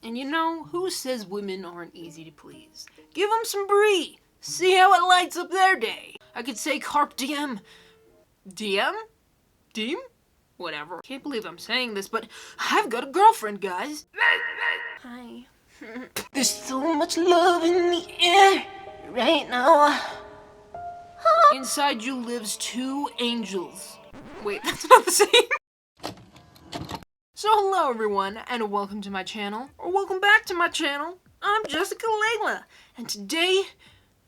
And you know, who says women aren't easy to please? Give them some brie. See how it lights up their day. I could say carpe diem. DM? Diem? Whatever. Can't believe I'm saying this, but I've got a girlfriend, guys. Hi. There's so much love in the air right now. Inside you lives two angels. Wait, that's not the same. So hello everyone, and welcome to my channel, or welcome back to my channel. I'm Jessica Layla, and today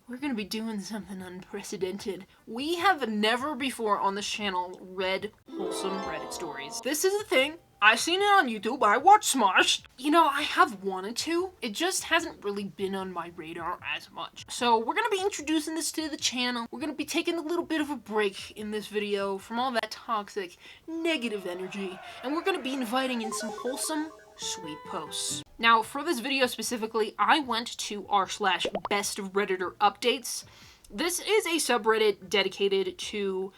we're gonna be doing something unprecedented. We have never before on this channel read wholesome Reddit stories. This is a thing. I've seen it on YouTube, I watch Smosh. You know, I have wanted to. It just hasn't really been on my radar as much. So we're gonna be introducing this to the channel. We're gonna be taking a little bit of a break in this video from all that toxic, negative energy. And we're gonna be inviting in some wholesome, sweet posts. Now, for this video specifically, I went to r/best of Redditor updates. This is a subreddit dedicated to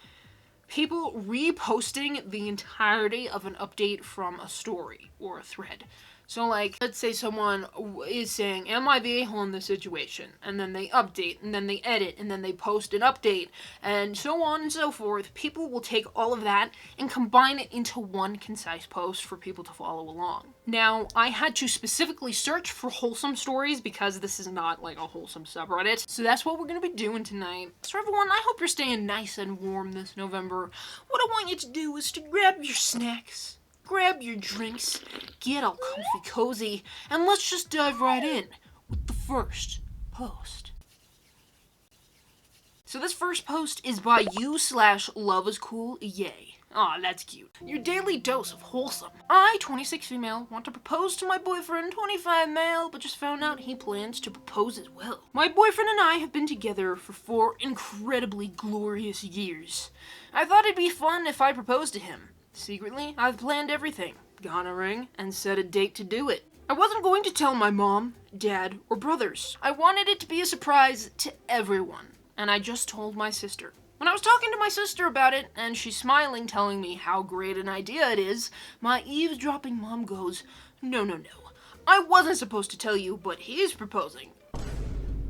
people reposting the entirety of an update from a story or a thread. So like, let's say someone is saying, am I the a-hole in this situation? And then they update, and then they edit, and then they post an update, and so on and so forth. People will take all of that and combine it into one concise post for people to follow along. Now, I had to specifically search for wholesome stories because this is not like a wholesome subreddit. So that's what we're gonna be doing tonight. So everyone, I hope you're staying nice and warm this November. What I want you to do is to grab your snacks, grab your drinks, get all comfy cozy, and let's just dive right in with the first post. So this first post is by you/loveiscool, yay. Aw, that's cute. Your daily dose of wholesome. I, 26 female, want to propose to my boyfriend, 25 male, but just found out he plans to propose as well. My boyfriend and I have been together for 4 incredibly glorious years. I thought it'd be fun if I proposed to him. Secretly, I've planned everything, got a ring, and set a date to do it. I wasn't going to tell my mom, dad, or brothers. I wanted it to be a surprise to everyone, and I just told my sister. When I was talking to my sister about it, and she's smiling, telling me how great an idea it is, my eavesdropping mom goes, no, I wasn't supposed to tell you, but he is proposing.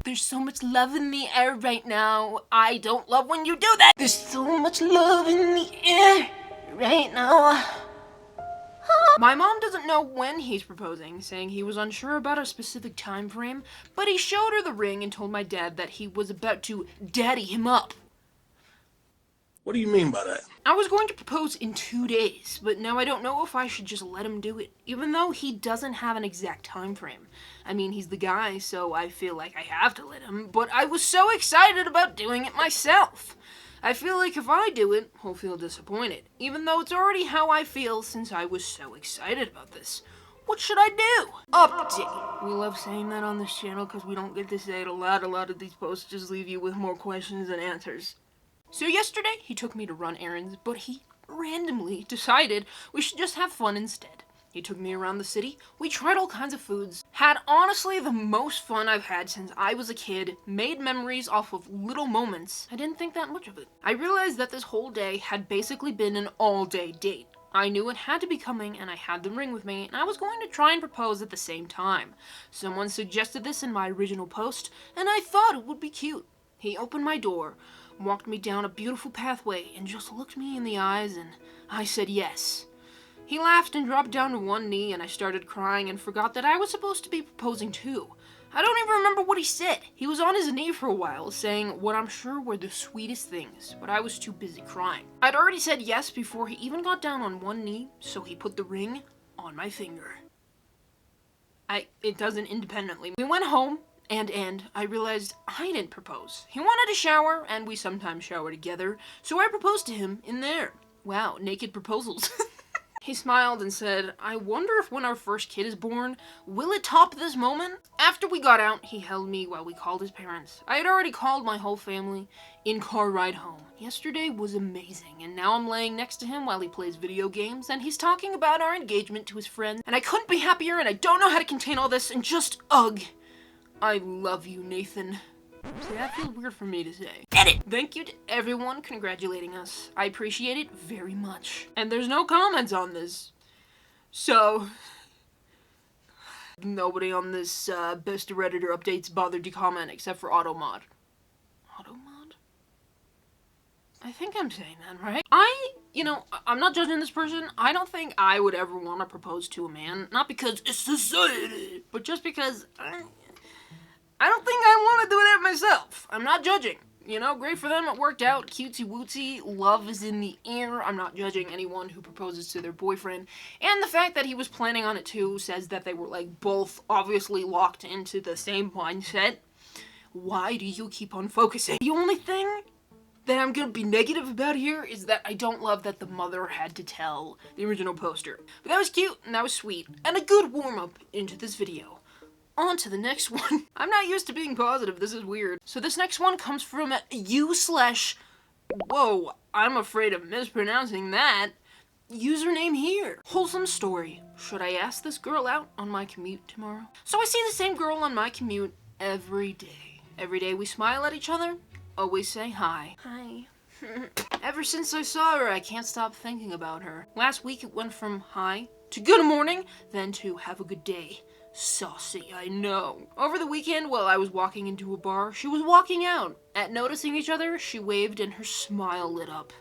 There's so much love in the air right now. I don't love when you do that. There's so much love in the air right now. My mom doesn't know when he's proposing, saying he was unsure about a specific time frame, but he showed her the ring and told my dad that he was about to daddy him up. What do you mean by that? I was going to propose in 2 days, but now I don't know if I should just let him do it, even though he doesn't have an exact time frame. I mean, he's the guy, so I feel like I have to let him, but I was so excited about doing it myself. I feel like if I do it, he'll feel disappointed, even though it's already how I feel since I was so excited about this. What should I do? Update. We love saying that on this channel because we don't get to say it a lot. A lot of these posts just leave you with more questions than answers. So yesterday, he took me to run errands, but he randomly decided we should just have fun instead. He took me around the city, we tried all kinds of foods, had honestly the most fun I've had since I was a kid, made memories off of little moments. I didn't think that much of it. I realized that this whole day had basically been an all-day date. I knew it had to be coming, and I had the ring with me, and I was going to try and propose at the same time. Someone suggested this in my original post, and I thought it would be cute. He opened my door, walked me down a beautiful pathway, and just looked me in the eyes, and I said yes. He laughed and dropped down to one knee, and I started crying and forgot that I was supposed to be proposing too. I don't even remember what he said. He was on his knee for a while, saying what I'm sure were the sweetest things, but I was too busy crying. I'd already said yes before he even got down on one knee, so he put the ring on my finger. It doesn't independently. We went home, and I realized I didn't propose. He wanted a shower, and we sometimes shower together, so I proposed to him in there. Wow, naked proposals. He smiled and said, I wonder if when our first kid is born, will it top this moment? After we got out, he held me while we called his parents. I had already called my whole family in car ride home. Yesterday was amazing, and now I'm laying next to him while he plays video games, and he's talking about our engagement to his friends, and I couldn't be happier, and I don't know how to contain all this, and just, ugh. I love you, Nathan. See, that feels weird for me to say. Edit! Thank you to everyone congratulating us. I appreciate it very much. And there's no comments on this. So, Nobody on this Best Redditor updates bothered to comment except for Automod. Automod? I think I'm saying that right. I'm not judging this person. I don't think I would ever want to propose to a man. Not because it's society, but just because I don't think I want to do that myself. I'm not judging. Great for them, it worked out, cutesy wootsy, love is in the air. I'm not judging anyone who proposes to their boyfriend. And the fact that he was planning on it too says that they were both obviously locked into the same mindset. Why do you keep on focusing? The only thing that I'm gonna be negative about here is that I don't love that the mother had to tell the original poster. But that was cute, and that was sweet, and a good warm-up into this video. On to the next one. I'm not used to being positive, this is weird. So this next one comes from whoa, I'm afraid of mispronouncing that. Username here. Wholesome Story. Should I ask this girl out on my commute tomorrow? So I see the same girl on my commute every day. Every day we smile at each other, always say hi. Hi. Ever since I saw her, I can't stop thinking about her. Last week it went from hi to good morning, then to have a good day. Saucy, I know. Over the weekend, while I was walking into a bar, she was walking out. At noticing each other, she waved and her smile lit up.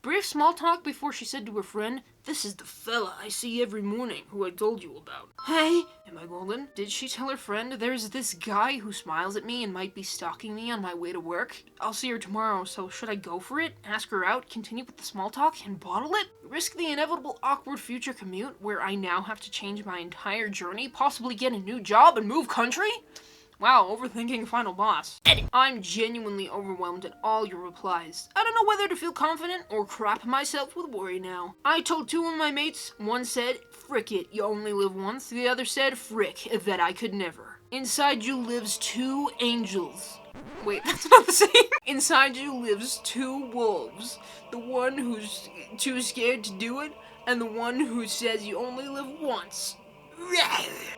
Brief small talk before she said to her friend, "This is the fella I see every morning who I told you about." Hey, am I golden? Did she tell her friend, "There's this guy who smiles at me and might be stalking me on my way to work? I'll see her tomorrow, so should I go for it? Ask her out, continue with the small talk, and bottle it? Risk the inevitable awkward future commute where I now have to change my entire journey, possibly get a new job and move country?" Wow, overthinking final boss. Edit. I'm genuinely overwhelmed at all your replies. I don't know whether to feel confident or crap myself with worry now. I told two of my mates. One said, "Frick it, you only live once." The other said, "Frick, that I could never." Inside you lives two angels. Wait, that's not the same. Inside you lives two wolves. The one who's too scared to do it, and the one who says you only live once.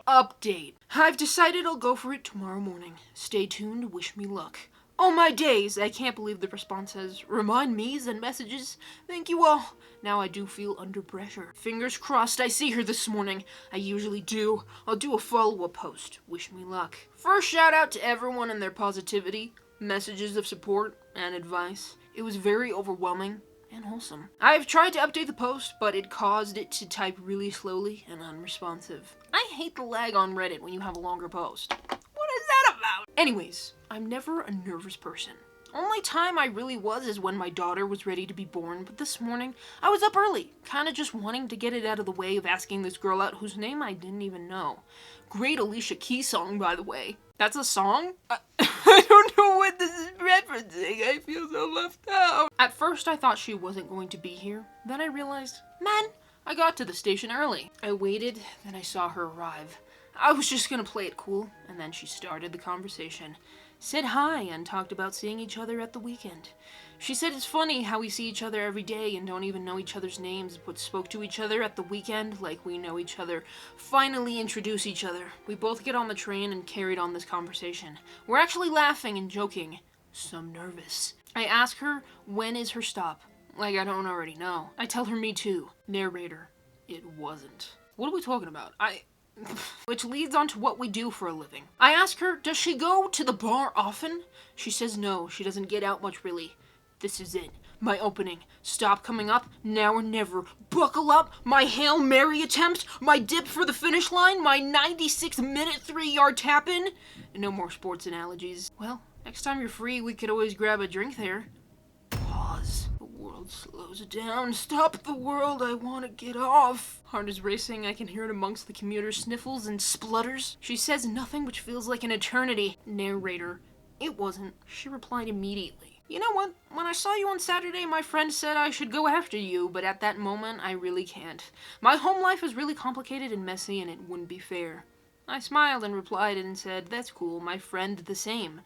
Update. I've decided I'll go for it tomorrow morning. Stay tuned, wish me luck. Oh my days, I can't believe the response says, "Remind me's and messages. Thank you all." Now I do feel under pressure. Fingers crossed I see her this morning. I usually do. I'll do a follow-up post. Wish me luck. First shout out to everyone and their positivity, messages of support, and advice. It was very overwhelming and wholesome. I've tried to update the post, but it caused it to type really slowly and unresponsive. I hate the lag on Reddit when you have a longer post. What is that about? Anyways, I'm never a nervous person. Only time I really was is when my daughter was ready to be born, but this morning, I was up early, kinda just wanting to get it out of the way of asking this girl out whose name I didn't even know. Great Alicia Keys song, by the way. That's a song? I don't know what this is referencing. I feel so left out. At first, I thought she wasn't going to be here. Then I realized, man, I got to the station early. I waited, then I saw her arrive. I was just gonna play it cool, and then she started the conversation. Said hi and talked about seeing each other at the weekend. She said it's funny how we see each other every day and don't even know each other's names, but spoke to each other at the weekend like we know each other. Finally introduce each other. We both get on the train and carried on this conversation. We're actually laughing and joking. Some nervous. I ask her, when is her stop? Like I don't already know. I tell her me too. Narrator. It wasn't. What are we talking about? Which leads on to what we do for a living. I ask her, does she go to the bar often? She says no, she doesn't get out much really. This is it. My opening. Stop coming up, now or never. Buckle up, my Hail Mary attempt, my dip for the finish line, my 96-minute 3-yard tap-in. No more sports analogies. Well, next time you're free, we could always grab a drink there. Pause. The world slows down. Stop the world, I want to get off. Heart is racing, I can hear it amongst the commuter's sniffles and splutters. She says nothing which feels like an eternity. Narrator. It wasn't. She replied immediately. You know what? When I saw you on Saturday, my friend said I should go after you, but at that moment, I really can't. My home life is really complicated and messy, and it wouldn't be fair. I smiled and replied and said, that's cool, my friend the same.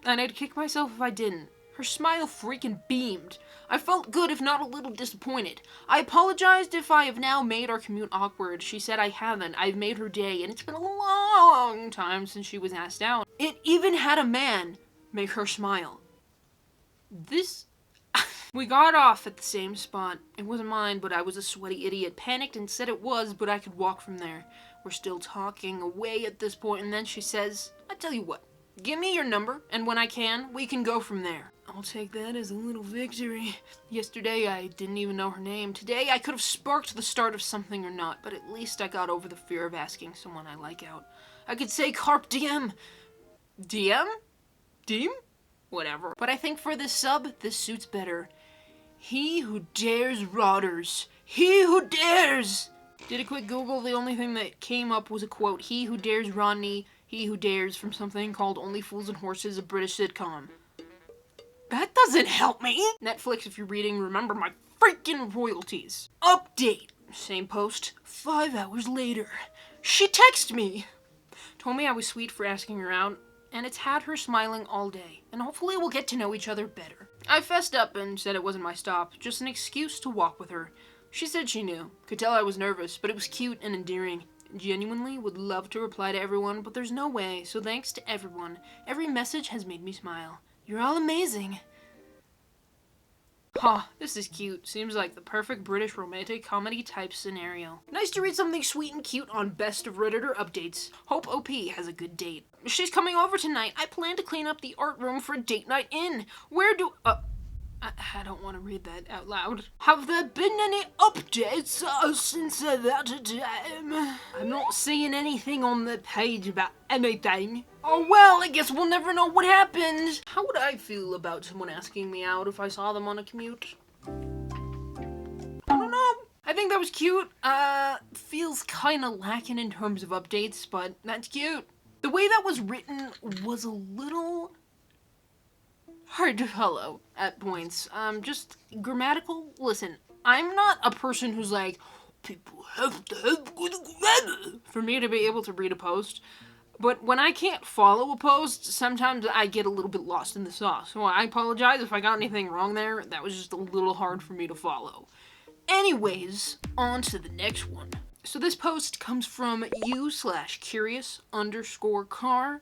And I'd kick myself if I didn't. Her smile freaking beamed. I felt good, if not a little disappointed. I apologized if I have now made our commute awkward. She said I haven't. I've made her day, and it's been a long time since she was asked out. It even had a man make her smile. We got off at the same spot. It wasn't mine, but I was a sweaty idiot. Panicked and said it was, but I could walk from there. We're still talking away at this point, and then she says, I tell you what, give me your number, and when I can, we can go from there. I'll take that as a little victory. Yesterday, I didn't even know her name. Today, I could have sparked the start of something or not, but at least I got over the fear of asking someone I like out. I could say carpe diem. DM? Diem? Whatever. But I think for this sub, this suits better. He who dares rotters. He who dares! Did a quick Google, the only thing that came up was a quote, he who dares Rodney, he who dares, from something called Only Fools and Horses, a British sitcom. That doesn't help me! Netflix, if you're reading, remember my freaking royalties. Update! Same post, 5 hours later. She texted me! Told me I was sweet for asking her out, and it's had her smiling all day, and hopefully we'll get to know each other better. I fessed up and said it wasn't my stop, just an excuse to walk with her. She said she knew. Could tell I was nervous, but it was cute and endearing. Genuinely would love to reply to everyone, but there's no way, so thanks to everyone. Every message has made me smile. You're all amazing. Huh, this is cute. Seems like the perfect British romantic comedy type scenario. Nice to read something sweet and cute on Best of Redditor updates. Hope OP has a good date. She's coming over tonight. I plan to clean up the art room for a date night in. Where do... I don't want to read that out loud. Have there been any updates since that time? I'm not seeing anything on the page about anything. Oh well, I guess we'll never know what happened. How would I feel about someone asking me out if I saw them on a commute? I don't know. I think that was cute. Feels kinda lacking in terms of updates, but that's cute. The way that was written was a little... hard to follow at points. Just grammatical. Listen, I'm not a person who's like, people have to have good grammar for me to be able to read a post. But when I can't follow a post, sometimes I get a little bit lost in the sauce. So I apologize if I got anything wrong there. That was just a little hard for me to follow. Anyways, on to the next one. So this post comes from u/curious_car_.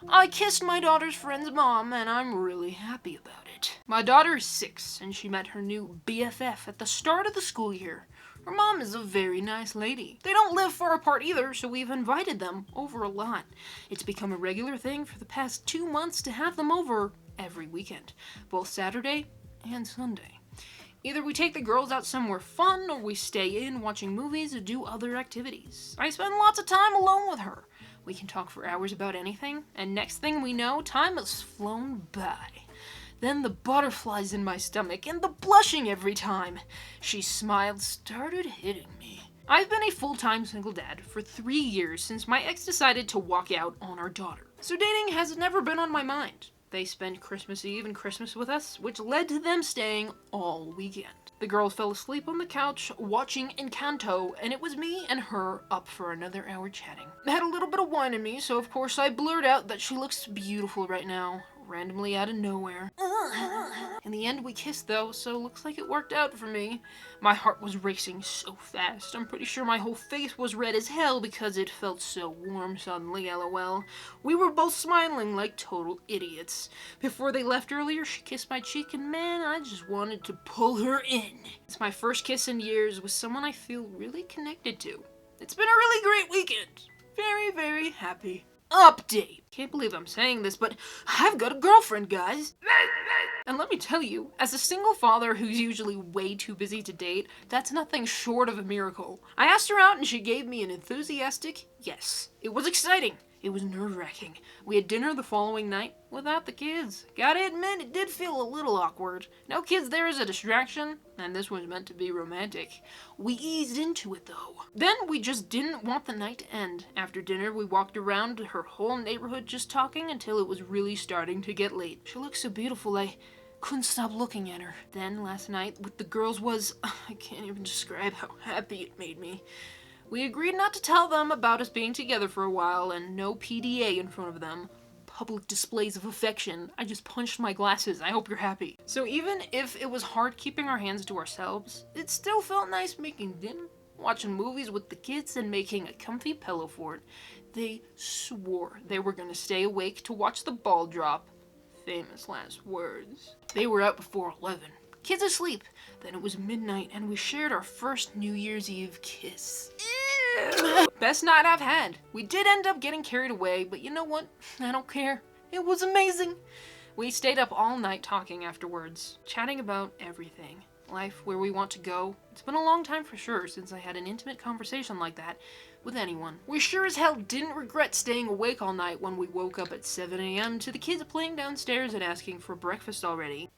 I kissed my daughter's friend's mom, and I'm really happy about it. My daughter is 6, and she met her new BFF at the start of the school year. Her mom is a very nice lady. They don't live far apart either, so we've invited them over a lot. It's become a regular thing for the past 2 months to have them over every weekend, both Saturday and Sunday. Either we take the girls out somewhere fun, or we stay in watching movies or do other activities. I spend lots of time alone with her. We can talk for hours about anything, and next thing we know, time has flown by. Then the butterflies in my stomach and the blushing every time she smiled started hitting me. I've been a full-time single dad for 3 years since my ex decided to walk out on our daughter. So dating has never been on my mind. They spent Christmas Eve and Christmas with us, which led to them staying all weekend. The girls fell asleep on the couch watching Encanto, and it was me and her up for another hour chatting. I had a little bit of wine in me, so of course I blurred out that she looks beautiful right now, randomly out of nowhere. In the end, we kissed though, so looks like it worked out for me. My heart was racing so fast. I'm pretty sure my whole face was red as hell because it felt so warm suddenly, lol. We were both smiling like total idiots. Before they left earlier, she kissed my cheek, and man, I just wanted to pull her in. It's my first kiss in years with someone I feel really connected to. It's been a really great weekend. Very, very happy. Update. Can't believe I'm saying this, but I've got a girlfriend, guys. And let me tell you, as a single father who's usually way too busy to date, that's nothing short of a miracle. I asked her out and she gave me an enthusiastic yes. It was exciting. It was nerve-wracking. We had dinner the following night without the kids. Gotta admit, it did feel a little awkward. No kids there is a distraction, and this was meant to be romantic. We eased into it, though. Then we just didn't want the night to end. After dinner, we walked around her whole neighborhood just talking until it was really starting to get late. She looked so beautiful, I couldn't stop looking at her. Then, last night, with the girls was... I can't even describe how happy it made me. We agreed not to tell them about us being together for a while, and no PDA in front of them. Public displays of affection. I just punched my glasses. I hope you're happy. So even if it was hard keeping our hands to ourselves, it still felt nice making dinner, watching movies with the kids, and making a comfy pillow fort. They swore they were gonna stay awake to watch the ball drop. Famous last words. They were out before 11. Kids asleep. Then it was midnight, and we shared our first New Year's Eve kiss. Best night I've had. We did end up getting carried away, but you know what? I don't care. It was amazing. We stayed up all night talking afterwards, chatting about everything. Life, where we want to go. It's been a long time for sure since I had an intimate conversation like that with anyone. We sure as hell didn't regret staying awake all night when we woke up at 7 a.m. to the kids playing downstairs and asking for breakfast already.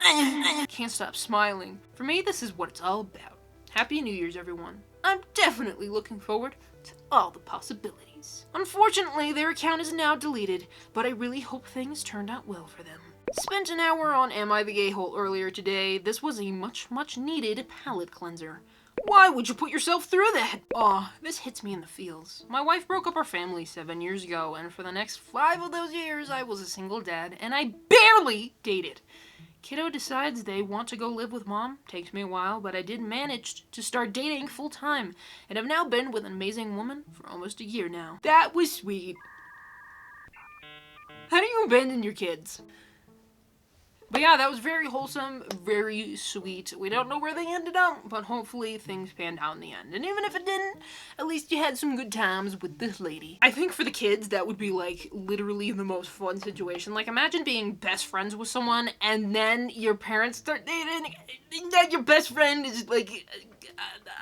Can't stop smiling. For me, this is what it's all about. Happy New Year's, everyone. I'm definitely looking forward to all the possibilities. Unfortunately, their account is now deleted, but I really hope things turned out well for them. Spent an hour on Am I the A-Hole earlier today. This was a much needed palate cleanser. Why would you put yourself through that? Aw, this hits me in the feels. My wife broke up our family 7 years ago, and for the next 5 of those years, I was a single dad, and I barely dated. Kiddo decides they want to go live with mom. Takes me a while, but I did manage to start dating full time, and have now been with an amazing woman for almost a year now. That was sweet. How do you abandon your kids? But yeah, that was very wholesome, very sweet. We don't know where they ended up, but hopefully things panned out in the end. And even if it didn't, at least you had some good times with this lady. I think for the kids, that would be like literally the most fun situation. Like imagine being best friends with someone and then your parents start dating and then your best friend is like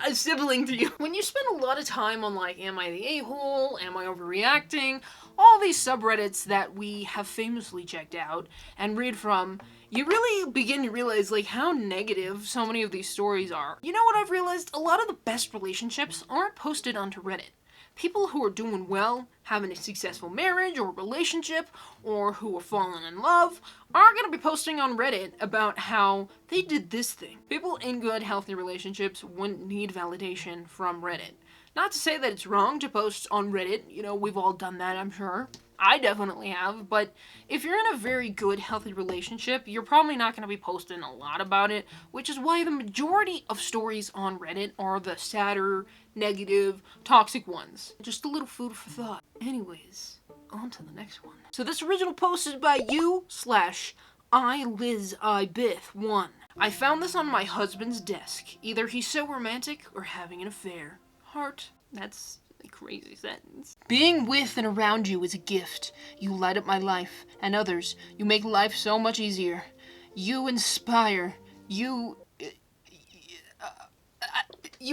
a sibling to you. When you spend a lot of time on like, am I the a-hole? Am I overreacting? All these subreddits that we have famously checked out and read from, you really begin to realize like how negative so many of these stories are. You know what I've realized? A lot of the best relationships aren't posted onto Reddit. People who are doing well, having a successful marriage or relationship, or who are falling in love, aren't going to be posting on Reddit about how they did this thing. People in good, healthy relationships wouldn't need validation from Reddit. Not to say that it's wrong to post on Reddit, you know, we've all done that, I'm sure. I definitely have, but if you're in a very good, healthy relationship, you're probably not going to be posting a lot about it, which is why the majority of stories on Reddit are the sadder, negative, toxic ones. Just a little food for thought. Anyways, on to the next one. So this original post is by you/ILizIBith1. I found this on my husband's desk. Either he's so romantic or having an affair. Heart. That's a crazy sentence. Being with and around you is a gift. You light up my life and others. You make life so much easier. You inspire. You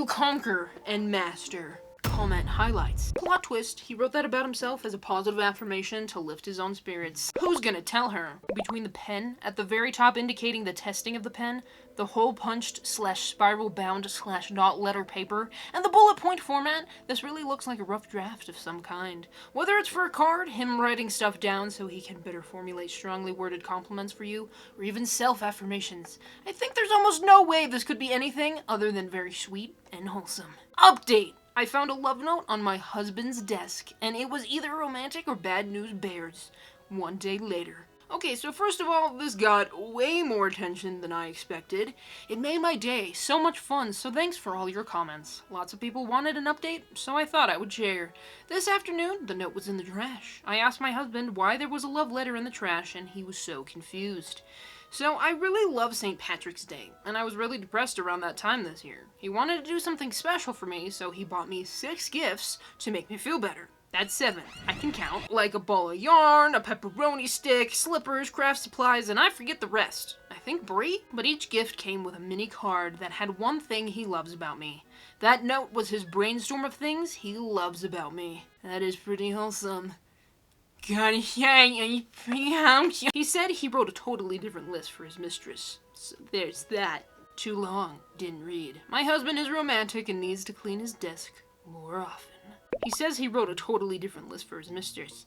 conquer and master. Comment highlights. Plot twist, he wrote that about himself as a positive affirmation to lift his own spirits. Who's gonna tell her? Between the pen, at the very top indicating the testing of the pen, the hole punched / spiral bound / not letter paper, and the bullet point format, this really looks like a rough draft of some kind. Whether it's for a card, him writing stuff down so he can better formulate strongly worded compliments for you, or even self-affirmations, I think there's almost no way this could be anything other than very sweet and wholesome. Update! I found a love note on my husband's desk, and it was either romantic or bad news bears. One day later. Okay, so first of all, this got way more attention than I expected. It made my day so much fun, so thanks for all your comments. Lots of people wanted an update, so I thought I would share. This afternoon, the note was in the trash. I asked my husband why there was a love letter in the trash, and he was so confused. So I really love St. Patrick's Day, and I was really depressed around that time this year. He wanted to do something special for me, so he bought me 6 gifts to make me feel better. That's 7. I can count. Like a ball of yarn, a pepperoni stick, slippers, craft supplies, and I forget the rest. I think Brie? But each gift came with a mini card that had one thing he loves about me. That note was his brainstorm of things he loves about me. That is pretty wholesome. He said he wrote a totally different list for his mistress. So there's that. Too long. Didn't read. My husband is romantic and needs to clean his desk more often. He says he wrote a totally different list for his mistress.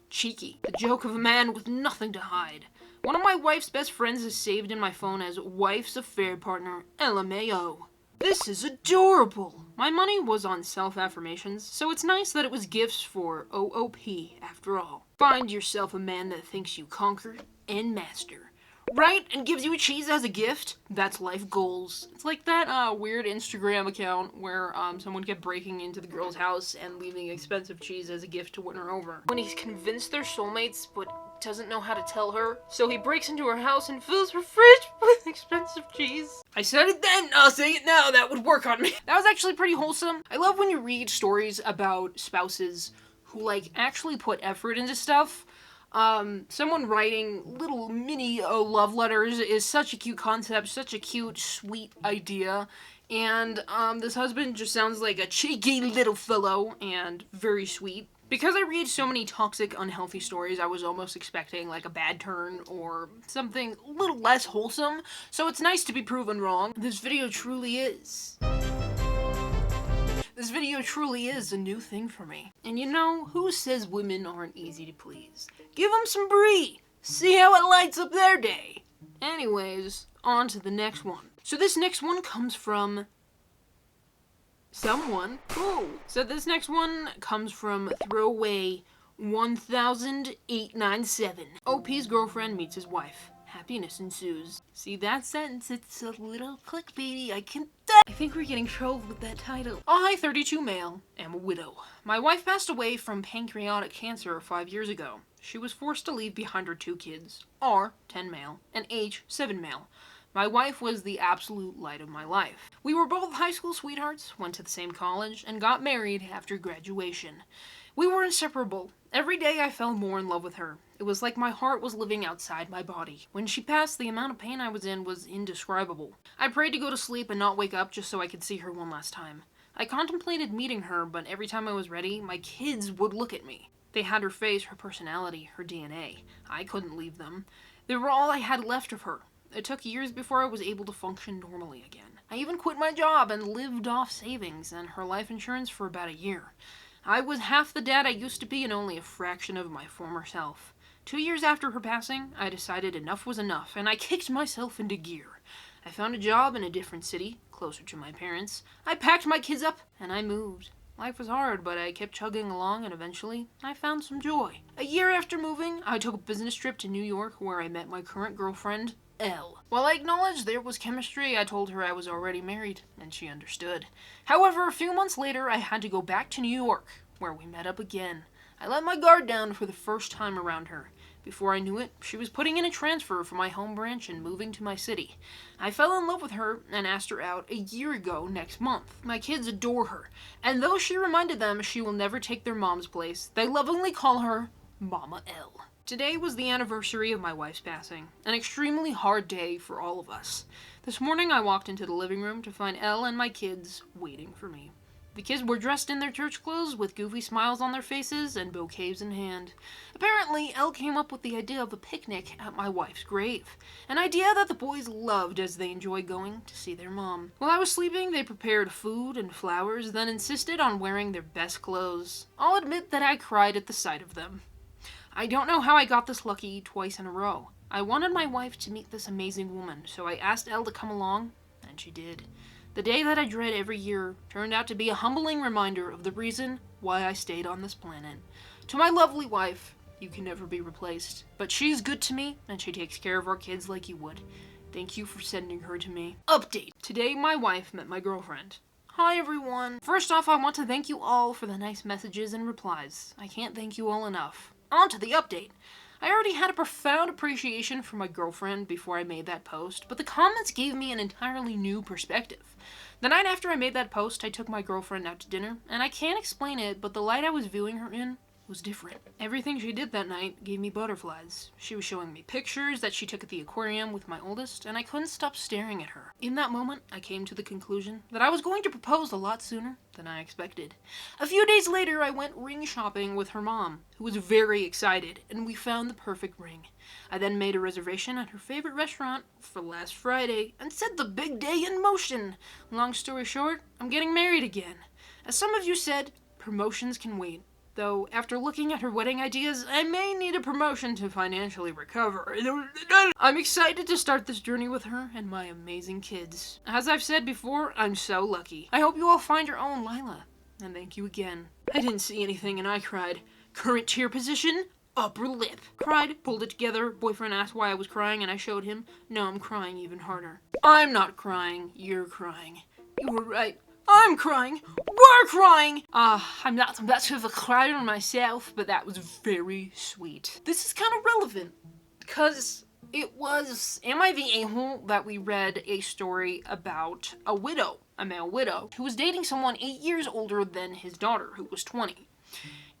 Cheeky. The joke of a man with nothing to hide. One of my wife's best friends is saved in my phone as wife's affair partner, LMAO. This is adorable! My money was on self-affirmations, so it's nice that it was gifts for OOP after all. Find yourself a man that thinks you conquer and master. Right? And gives you a cheese as a gift? That's life goals. It's like that weird Instagram account where someone kept breaking into the girl's house and leaving expensive cheese as a gift to win her over. When he's convinced they're soulmates, but doesn't know how to tell her, so he breaks into her house and fills her fridge with expensive cheese. I said it then, I'll say it now, that would work on me. That was actually pretty wholesome. I love when you read stories about spouses who, like, actually put effort into stuff. Someone writing little mini love letters is such a cute concept, such a cute, sweet idea. And, this husband just sounds like a cheeky little fellow and very sweet. Because I read so many toxic, unhealthy stories, I was almost expecting, like, a bad turn or something a little less wholesome. So it's nice to be proven wrong. This video truly is. This video truly is a new thing for me. And you know, who says women aren't easy to please? Give them some brie! See how it lights up their day! Anyways, on to the next one. So this next one comes from someone. Cool. So this next one comes from Throwaway 1897. OP's girlfriend meets his wife. Happiness ensues. See that sentence? It's a little clickbaity. I think we're getting trolled with that title. I, 32 male, am a widow. My wife passed away from pancreatic cancer 5 years ago. She was forced to leave behind her 2 kids, R, 10 male, and H, 7 male. My wife was the absolute light of my life. We were both high school sweethearts, went to the same college, and got married after graduation. We were inseparable. Every day I fell more in love with her. It was like my heart was living outside my body. When she passed, the amount of pain I was in was indescribable. I prayed to go to sleep and not wake up just so I could see her one last time. I contemplated meeting her, but every time I was ready, my kids would look at me. They had her face, her personality, her DNA. I couldn't leave them. They were all I had left of her. It took years before I was able to function normally again. I even quit my job and lived off savings and her life insurance for about a year. I was half the dad I used to be and only a fraction of my former self. 2 years after her passing, I decided enough was enough, and I kicked myself into gear. I found a job in a different city, closer to my parents. I packed my kids up, and I moved. Life was hard, but I kept chugging along, and eventually, I found some joy. A year after moving, I took a business trip to New York, where I met my current girlfriend, L. While I acknowledged there was chemistry, I told her I was already married, and she understood. However, a few months later, I had to go back to New York, where we met up again. I let my guard down for the first time around her. Before I knew it, she was putting in a transfer from my home branch and moving to my city. I fell in love with her and asked her out a year ago next month. My kids adore her, and though she reminded them she will never take their mom's place, they lovingly call her Mama L. Today was the anniversary of my wife's passing, an extremely hard day for all of us. This morning I walked into the living room to find Elle and my kids waiting for me. The kids were dressed in their church clothes with goofy smiles on their faces and bouquets in hand. Apparently, Elle came up with the idea of a picnic at my wife's grave, an idea that the boys loved as they enjoyed going to see their mom. While I was sleeping, they prepared food and flowers, then insisted on wearing their best clothes. I'll admit that I cried at the sight of them. I don't know how I got this lucky twice in a row. I wanted my wife to meet this amazing woman, so I asked Elle to come along, and she did. The day that I dread every year turned out to be a humbling reminder of the reason why I stayed on this planet. To my lovely wife, you can never be replaced, but she's good to me, and she takes care of our kids like you would. Thank you for sending her to me. Update. Today, my wife met my girlfriend. Hi, everyone. First off, I want to thank you all for the nice messages and replies. I can't thank you all enough. On to the update. I already had a profound appreciation for my girlfriend before I made that post, but the comments gave me an entirely new perspective. The night after I made that post, I took my girlfriend out to dinner, and I can't explain it, but the light I was viewing her in was different. Everything she did that night gave me butterflies. She was showing me pictures that she took at the aquarium with my oldest, and I couldn't stop staring at her. In that moment, I came to the conclusion that I was going to propose a lot sooner than I expected. A few days later, I went ring shopping with her mom, who was very excited, and we found the perfect ring. I then made a reservation at her favorite restaurant for last Friday and set the big day in motion. Long story short, I'm getting married again. As some of you said, promotions can wait. Though, after looking at her wedding ideas, I may need a promotion to financially recover. I'm excited to start this journey with her and my amazing kids. As I've said before, I'm so lucky. I hope you all find your own Lila. And thank you again. I didn't see anything and I cried. Current tear position, upper lip. Cried, pulled it together. Boyfriend asked why I was crying and I showed him. Now I'm crying even harder. I'm not crying, you're crying. You were right. I'm crying. We're crying. I'm not much of a crier myself, but that was very sweet. This is kind of relevant because it was Am I the A-hole that we read a story about a widow, a male widow, who was dating someone 8 years older than his daughter, who was 20.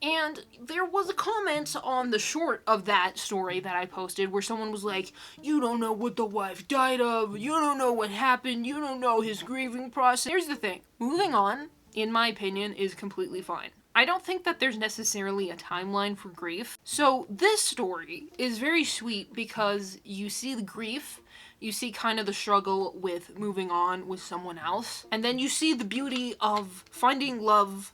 And there was a comment on the short of that story that I posted where someone was like, you don't know what the wife died of, you don't know what happened, you don't know his grieving process. Here's the thing, moving on, in my opinion, is completely fine. I don't think that there's necessarily a timeline for grief. So this story is very sweet because you see the grief, you see kind of the struggle with moving on with someone else, and then you see the beauty of finding love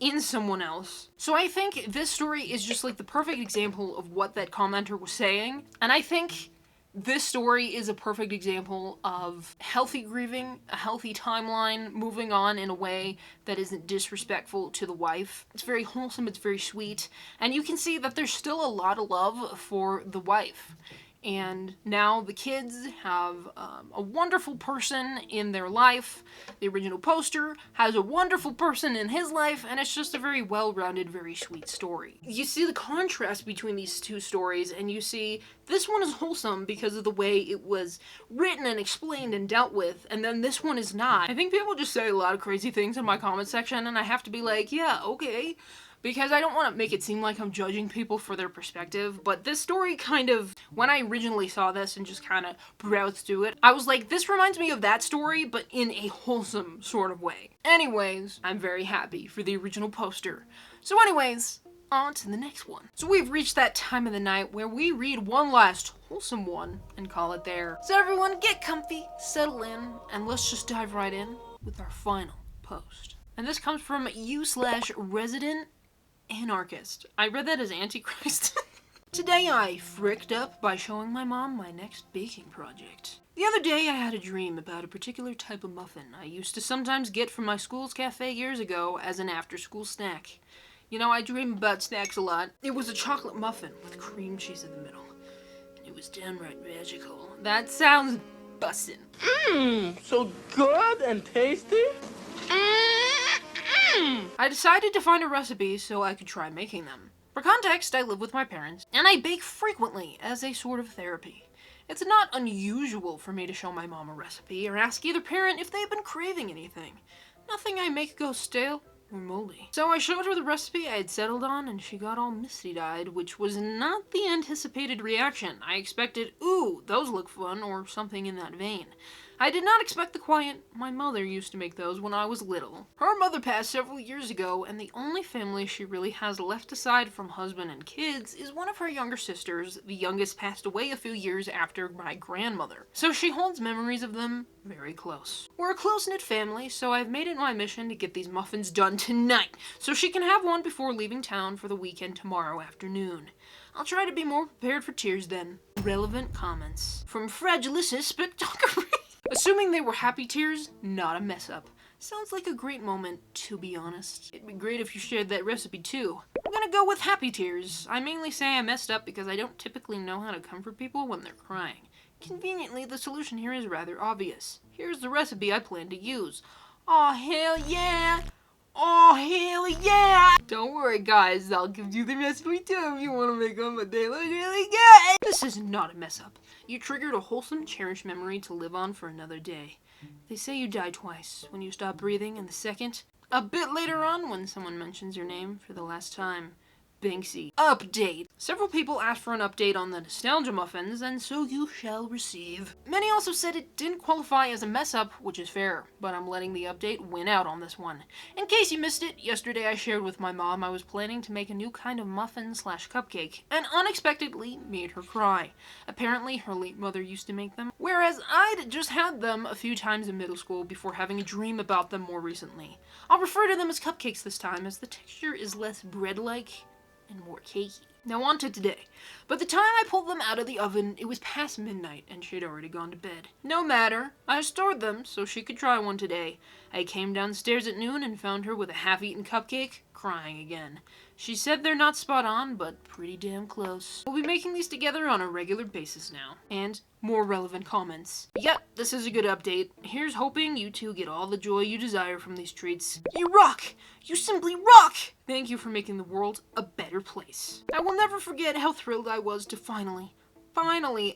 in someone else. So I think this story is just like the perfect example of what that commenter was saying, and I think this story is a perfect example of healthy grieving, a healthy timeline, moving on in a way that isn't disrespectful to the wife. It's very wholesome, it's very sweet, and you can see that there's still a lot of love for the wife. And now the kids have a wonderful person in their life. The original poster has a wonderful person in his life, and it's just a very well-rounded, very sweet story. You see the contrast between these two stories, and you see this one is wholesome because of the way it was written and explained and dealt with, and then this one is not. I think people just say a lot of crazy things in my comment section, and I have to be like, yeah, okay. Because I don't want to make it seem like I'm judging people for their perspective, but this story kind of, when I originally saw this and just kind of browsed through it, I was like, this reminds me of that story, but in a wholesome sort of way. Anyways, I'm very happy for the original poster. So anyways, on to the next one. So we've reached that time of the night where we read one last wholesome one and call it there. So everyone, get comfy, settle in, and let's just dive right in with our final post. And this comes from u/resident anarchist. I read that as Antichrist. Today I fricked up by showing my mom my next baking project. The other day I had a dream about a particular type of muffin I used to sometimes get from my school's cafe years ago as an after-school snack. You know, I dream about snacks a lot. It was a chocolate muffin with cream cheese in the middle. And it was downright magical. That sounds bussin'. So good and tasty? I decided to find a recipe so I could try making them. For context, I live with my parents, and I bake frequently as a sort of therapy. It's not unusual for me to show my mom a recipe or ask either parent if they've been craving anything. Nothing I make goes stale or moldy. So I showed her the recipe I had settled on, and she got all misty-eyed, which was not the anticipated reaction. I expected, ooh, those look fun, or something in that vein. I did not expect the quiet, my mother used to make those when I was little. Her mother passed several years ago, and the only family she really has left aside from husband and kids is one of her younger sisters. The youngest passed away a few years after my grandmother. So she holds memories of them very close. We're a close-knit family, so I've made it my mission to get these muffins done tonight, so she can have one before leaving town for the weekend tomorrow afternoon. I'll try to be more prepared for tears then. Relevant comments. From Fragilissus Spectacular. Assuming they were happy tears, not a mess up. Sounds like a great moment, to be honest. It'd be great if you shared that recipe too. I'm gonna go with happy tears. I mainly say I messed up because I don't typically know how to comfort people when they're crying. Conveniently, the solution here is rather obvious. Here's the recipe I plan to use. Aw, hell yeah! Oh, hell yeah! Don't worry, guys. I'll give you the recipe too if you want to make them, but they look really good. This is not a mess up. You triggered a wholesome, cherished memory to live on for another day. They say you die twice, when you stop breathing and the second, a bit later on when someone mentions your name for the last time. Banksy. Update. Several people asked for an update on the nostalgia muffins, and so you shall receive. Many also said it didn't qualify as a mess up, which is fair, but I'm letting the update win out on this one. In case you missed it, yesterday I shared with my mom I was planning to make a new kind of muffin/cupcake, and unexpectedly made her cry. Apparently her late mother used to make them, whereas I'd just had them a few times in middle school before having a dream about them more recently. I'll refer to them as cupcakes this time, as the texture is less bread-like and more cakey. Now on to today. By the time I pulled them out of the oven, it was past midnight and she'd already gone to bed. No matter, I stored them so she could try one today. I came downstairs at noon and found her with a half-eaten cupcake, crying again. She said they're not spot on, but pretty damn close. We'll be making these together on a regular basis now. And more relevant comments. Yep, this is a good update. Here's hoping you two get all the joy you desire from these treats. You rock! You simply rock! Thank you for making the world a better place. I will never forget how thrilled I was to finally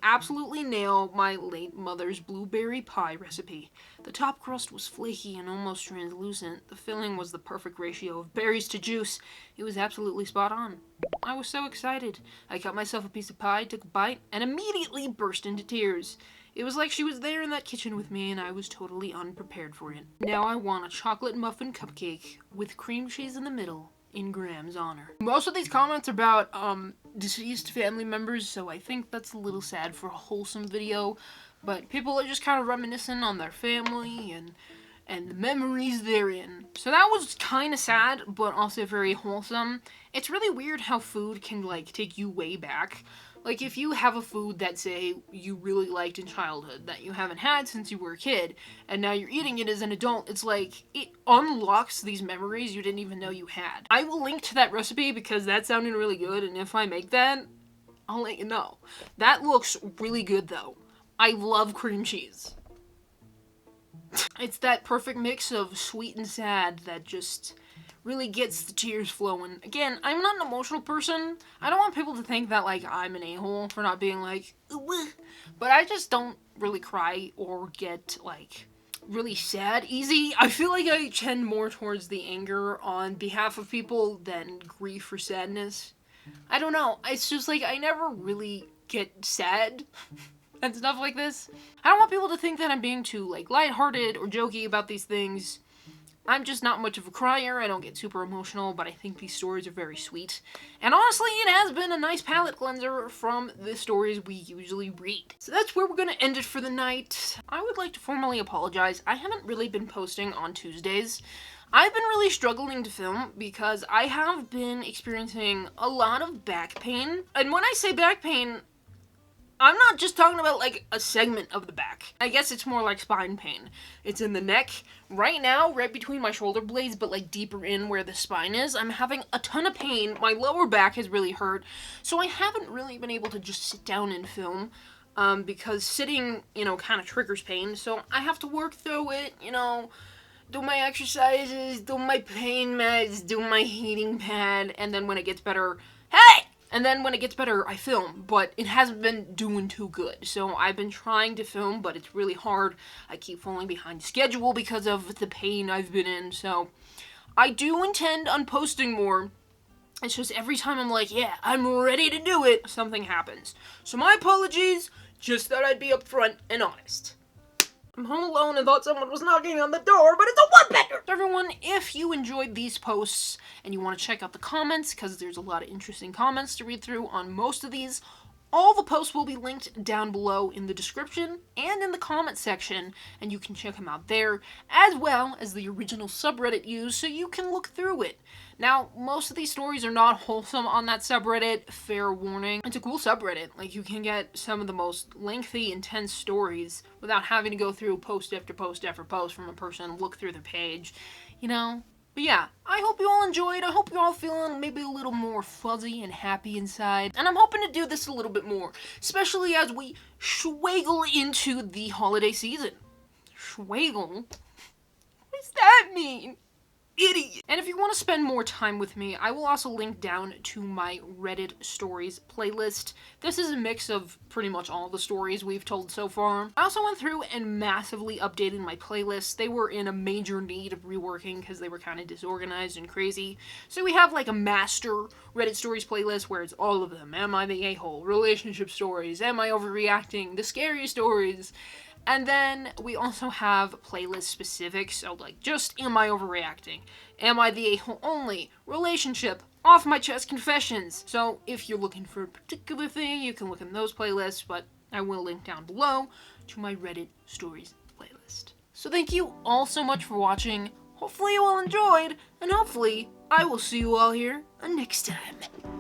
absolutely nail my late mother's blueberry pie recipe. The top crust was flaky and almost translucent. The filling was the perfect ratio of berries to juice. It was absolutely spot on. I was so excited. I cut myself a piece of pie, took a bite, and immediately burst into tears. It was like she was there in that kitchen with me and I was totally unprepared for it. Now I want a chocolate muffin cupcake with cream cheese in the middle, in Graham's honor. Most of these comments are about deceased family members, so I think that's a little sad for a wholesome video, but people are just kind of reminiscing on their family and the memories they're in. So that was kind of sad, but also very wholesome. It's really weird how food can, like, take you way back. Like, if you have a food that, say, you really liked in childhood, that you haven't had since you were a kid, and now you're eating it as an adult, it's like, it unlocks these memories you didn't even know you had. I will link to that recipe because that sounded really good, and if I make that, I'll let you know. That looks really good, though. I love cream cheese. It's that perfect mix of sweet and sad that just really gets the tears flowing. Again, I'm not an emotional person. I don't want people to think that, like, I'm an a-hole for not being like, ooh, but I just don't really cry or get, like, really sad easy. I feel like I tend more towards the anger on behalf of people than grief or sadness. I don't know. It's just, like, I never really get sad and stuff like this. I don't want people to think that I'm being too, like, lighthearted or jokey about these things. I'm just not much of a crier, I don't get super emotional, but I think these stories are very sweet. And honestly, it has been a nice palate cleanser from the stories we usually read. So that's where we're gonna end it for the night. I would like to formally apologize. I haven't really been posting on Tuesdays. I've been really struggling to film because I have been experiencing a lot of back pain. And when I say back pain, I'm not just talking about, like, a segment of the back. I guess it's more like spine pain. It's in the neck. Right now, right between my shoulder blades, but, like, deeper in where the spine is, I'm having a ton of pain. My lower back has really hurt. So I haven't really been able to just sit down and film, because sitting, you know, kind of triggers pain. So I have to work through it, you know, do my exercises, do my pain meds, do my heating pad, and then when it gets better, hey! And then when it gets better, I film, but it hasn't been doing too good. So I've been trying to film, but it's really hard. I keep falling behind schedule because of the pain I've been in. So I do intend on posting more. It's just every time I'm like, yeah, I'm ready to do it, something happens. So my apologies, just thought I'd be upfront and honest. I'm home alone and thought someone was knocking on the door, but it's a woodpecker! So everyone, if you enjoyed these posts and you want to check out the comments, because there's a lot of interesting comments to read through on most of these, all the posts will be linked down below in the description and in the comment section, and you can check them out there, as well as the original subreddit used, so you can look through it. Now, most of these stories are not wholesome on that subreddit, fair warning. It's a cool subreddit. Like, you can get some of the most lengthy, intense stories without having to go through post after post after post from a person, look through the page, you know? But yeah, I hope you all enjoyed. I hope you're all feeling maybe a little more fuzzy and happy inside. And I'm hoping to do this a little bit more, especially as we schwaggle into the holiday season. Schwaggle? What does that mean? Idiot. And if you want to spend more time with me, I will also link down to my Reddit stories playlist. This is a mix of pretty much all the stories we've told so far. I also went through and massively updated my playlists. They were in a major need of reworking because they were kind of disorganized and crazy. So we have like a master Reddit stories playlist where it's all of them. Am I the a-hole? Relationship stories. Am I overreacting? The scary stories. And then we also have playlist specifics, so like, just am I overreacting? Am I the a-hole only? Relationship, off my chest confessions. So if you're looking for a particular thing, you can look in those playlists, but I will link down below to my Reddit stories playlist. So thank you all so much for watching. Hopefully you all enjoyed, and hopefully I will see you all here next time.